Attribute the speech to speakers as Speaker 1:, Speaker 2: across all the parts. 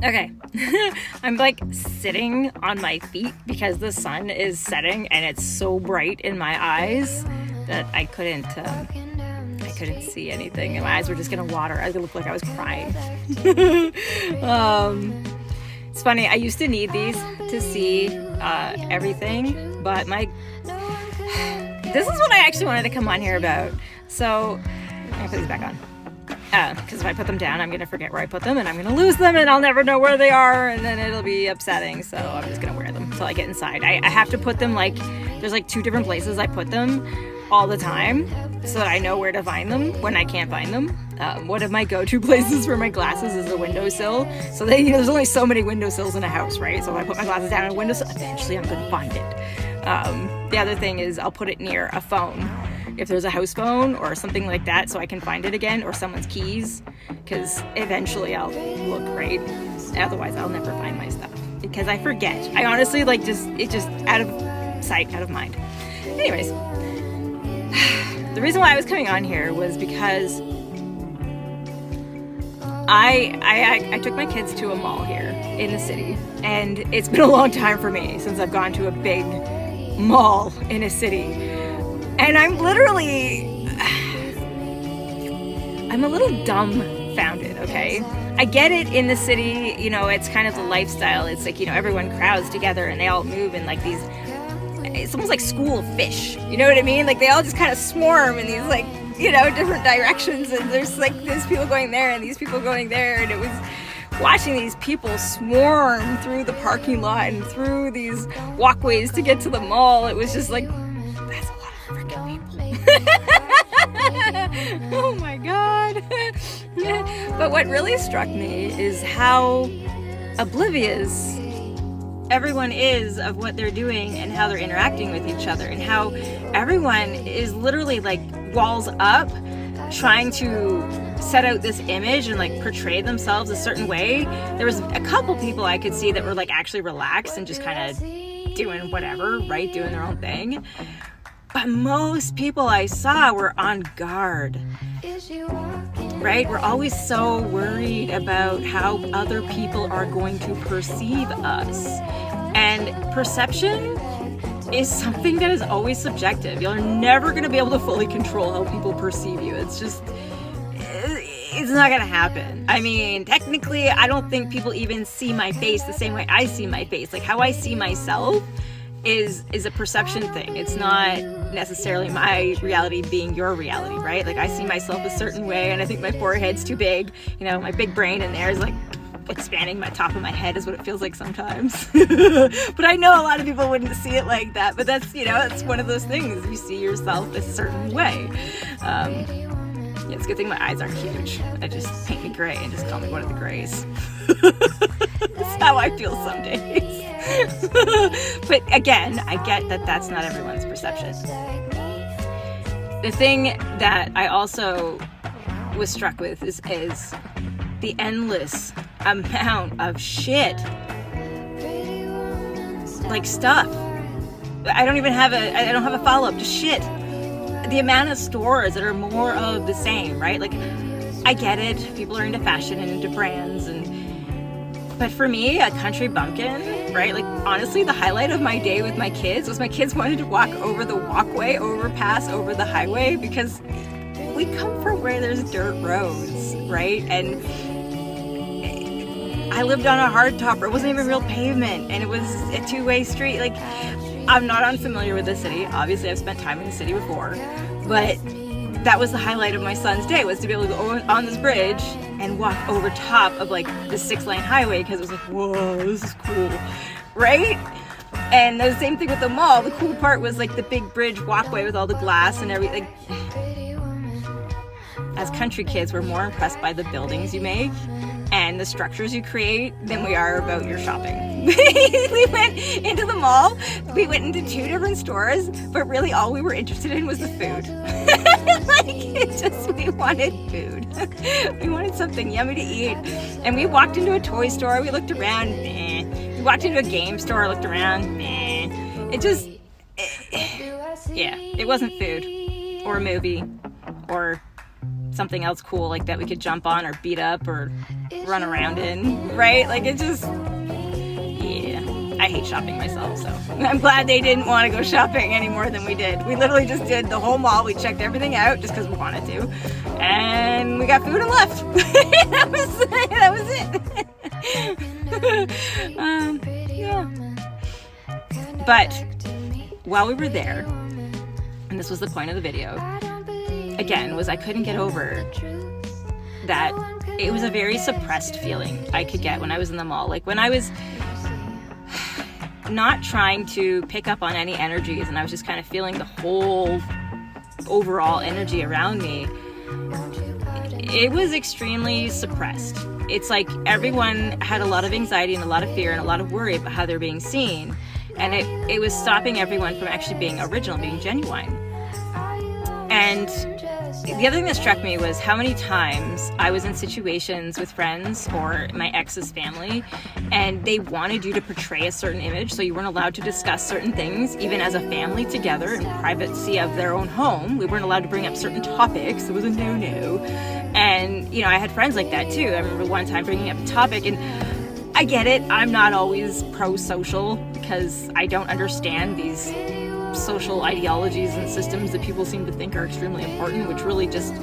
Speaker 1: Okay. I'm like sitting on my feet because the sun is setting and it's so bright in my eyes that I couldn't see anything, and my eyes were just gonna water. I looked like I was crying. It's funny, I used to need these to see everything, but this is what I actually wanted to come on here about. So I'm gonna put these back on. Because if I put them down, I'm going to forget where I put them, and I'm going to lose them, and I'll never know where they are, and then it'll be upsetting, so I'm just going to wear them until I get inside. I have to put them, there's 2 different places I put them all the time, so that I know where to find them when I can't find them. One of my go-to places for my glasses is the windowsill, so there's only so many windowsills in a house, right? So if I put my glasses down on a windowsill, eventually I'm going to find it. The other thing is I'll put it near a phone. If there's a house phone or something like that, so I can find it again, or someone's keys, because eventually I'll look right. Otherwise, I'll never find my stuff because I forget. I honestly it's just out of sight, out of mind. Anyways, the reason why I was coming on here was because I took my kids to a mall here in the city, and it's been a long time for me since I've gone to a big mall in a city. And I'm a little dumbfounded, okay? I get it in the city, it's kind of the lifestyle. It's like, everyone crowds together and they all move in these, it's almost like school of fish. You know what I mean? Like they all just kind of swarm in these different directions, and there's people going there and these people going there, and it was watching these people swarm through the parking lot and through these walkways to get to the mall. It was just like, that's a lot of freaking people. Oh my god. But what really struck me is how oblivious everyone is of what they're doing and how they're interacting with each other, and how everyone is literally walls up trying to set out this image and portray themselves a certain way. There was a couple people I could see that were actually relaxed and just kind of doing whatever, right? Doing their own thing. But most people I saw were on guard, right? We're always so worried about how other people are going to perceive us. And perception is something that is always subjective. You're never going to be able to fully control how people perceive you. It's not going to happen. I mean, technically, I don't think people even see my face the same way I see my face. How I see myself is a perception thing. It's not necessarily my reality being your reality, right? I see myself a certain way, and I think my forehead's too big. My big brain in there is expanding my top of my head is what it feels like sometimes. But I know a lot of people wouldn't see it like that, but that's, it's one of those things. You see yourself a certain way. It's a good thing my eyes aren't huge. I just paint me gray and just call me one of the grays. That's how I feel some days. But again, I get that that's not everyone's perception. The thing that I also was struck with is the endless amount of shit. Stuff. I don't have a follow-up, just shit. The amount of stores that are more of the same, right? I get it. People are into fashion and into brands, but for me, a country bumpkin, right? Honestly, the highlight of my day with my kids was my kids wanted to walk over the walkway, overpass over the highway, because we come from where there's dirt roads, right? And I lived on a hardtop where it wasn't even real pavement, and it was a two-way street. I'm not unfamiliar with the city. Obviously, I've spent time in the city before, but that was the highlight of my son's day, was to be able to go on this bridge and walk over top of the 6-lane highway, because it was whoa, this is cool, right? And the same thing with the mall. The cool part was the big bridge walkway with all the glass and everything. As country kids, we're more impressed by the buildings you make and the structures you create than we are about your shopping. We went into the mall, we went into 2 different stores, but really all we were interested in was the food. We wanted food. We wanted something yummy to eat. And we walked into a toy store, we looked around, meh. We walked into a game store, looked around, meh. It wasn't food, or a movie, or something else cool like that we could jump on or beat up or run around in, right? Like it just, yeah, I hate shopping myself, so I'm glad they didn't want to go shopping any more than we did. We literally just did the whole mall. We checked everything out just because we wanted to, and we got food and left. that was it. Yeah. But while we were there, and this was the point of the video, again, was I couldn't get over that it was a very suppressed feeling I could get when I was in the mall. Like when I was not trying to pick up on any energies and I was just kind of feeling the whole overall energy around me, it was extremely suppressed. It's like everyone had a lot of anxiety and a lot of fear and a lot of worry about how they're being seen. And it was stopping everyone from actually being original, being genuine. And the other thing that struck me was how many times I was in situations with friends or my ex's family, and they wanted you to portray a certain image, so you weren't allowed to discuss certain things, even as a family together in privacy of their own home. We weren't allowed to bring up certain topics. It was a no-no. And, you know, I had friends like that too. I remember one time bringing up a topic, and I get it. I'm not always pro-social because I don't understand these social ideologies and systems that people seem to think are extremely important, which really just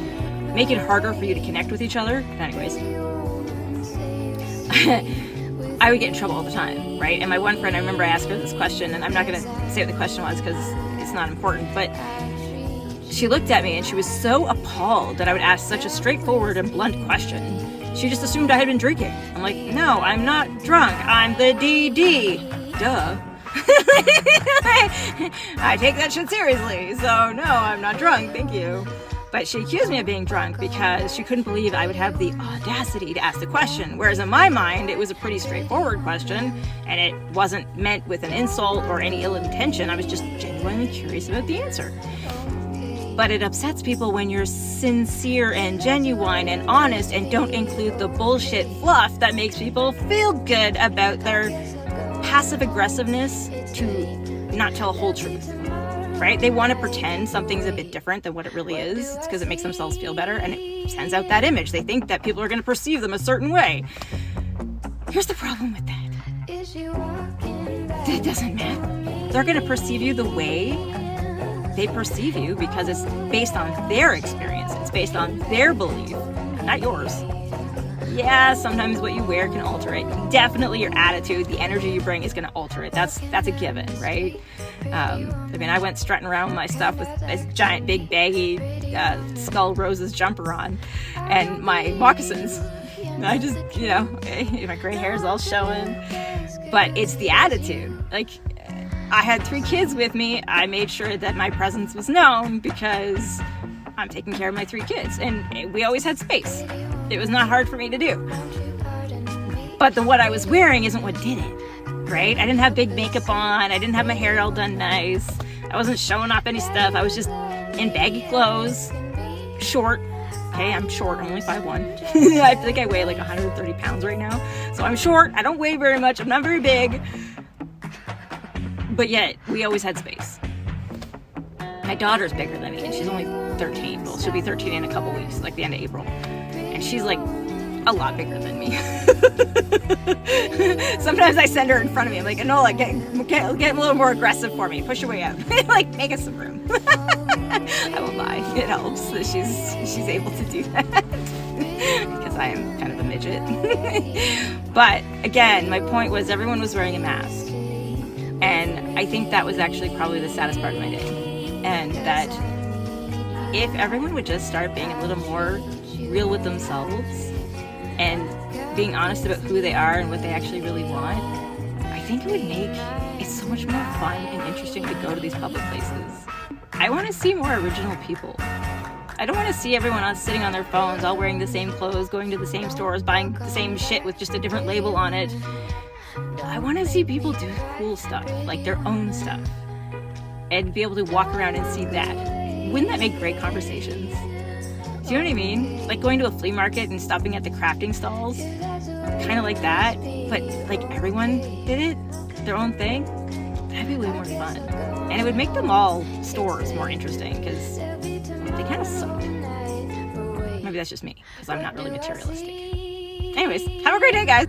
Speaker 1: make it harder for you to connect with each other. Anyways, I would get in trouble all the time, right? And my one friend, I remember I asked her this question, and I'm not going to say what the question was because it's not important, but she looked at me and she was so appalled that I would ask such a straightforward and blunt question. She just assumed I had been drinking. I'm like, no, I'm not drunk. I'm the DD. Duh. I take that shit seriously, so no, I'm not drunk, thank you. But she accused me of being drunk because she couldn't believe I would have the audacity to ask the question, whereas in my mind it was a pretty straightforward question and it wasn't meant with an insult or any ill intention. I was just genuinely curious about the answer. But it upsets people when you're sincere and genuine and honest and don't include the bullshit fluff that makes people feel good about their passive aggressiveness to not tell a whole truth, right? They want to pretend something's a bit different than what it really is. It's because it makes themselves feel better and it sends out that image. They think that people are going to perceive them a certain way. Here's the problem with that. It doesn't matter. They're going to perceive you the way they perceive you because it's based on their experience. It's based on their belief, not yours. Yeah, sometimes what you wear can alter it. Definitely your attitude, the energy you bring is going to alter it. That's a given, right? I mean, I went strutting around with my stuff with this giant, big, baggy Skull Roses jumper on and my moccasins. I just, you know, my gray hair is all showing. But it's the attitude. Like, I had 3 kids with me. I made sure that my presence was known because I'm taking care of my 3 kids. And we always had space. It was not hard for me to do. But what I was wearing isn't what did it, right? I didn't have big makeup on. I didn't have my hair all done nice. I wasn't showing off any stuff. I was just in baggy clothes, short. Okay, I'm short. I'm only 5'1". I think I weigh like 130 pounds right now. So I'm short. I don't weigh very much. I'm not very big. But yet, we always had space. My daughter's bigger than me, and she's only 13. Well, she'll be 13 in a couple weeks, like the end of April. And she's like a lot bigger than me. Sometimes I send her in front of me. I'm like, Enola, get a little more aggressive for me. Push your way out. Like, make us some room. I will lie. It helps that she's able to do that. Because I am kind of a midget. But again, my point was everyone was wearing a mask. And I think that was actually probably the saddest part of my day. And that if everyone would just start being a little more real with themselves and being honest about who they are and what they actually really want, I think it would make it so much more fun and interesting to go to these public places. I want to see more original people. I don't want to see everyone else sitting on their phones, all wearing the same clothes, going to the same stores, buying the same shit with just a different label on it. I want to see people do cool stuff, like their own stuff, and be able to walk around and see that. Wouldn't that make great conversations? Do you know what I mean? Like going to a flea market and stopping at the crafting stalls, kind of like that, but like everyone did it, their own thing. That'd be way more fun. And it would make the mall stores more interesting because they kind of sucked. Am Maybe that's just me, because I'm not really materialistic. Anyways, have a great day, guys.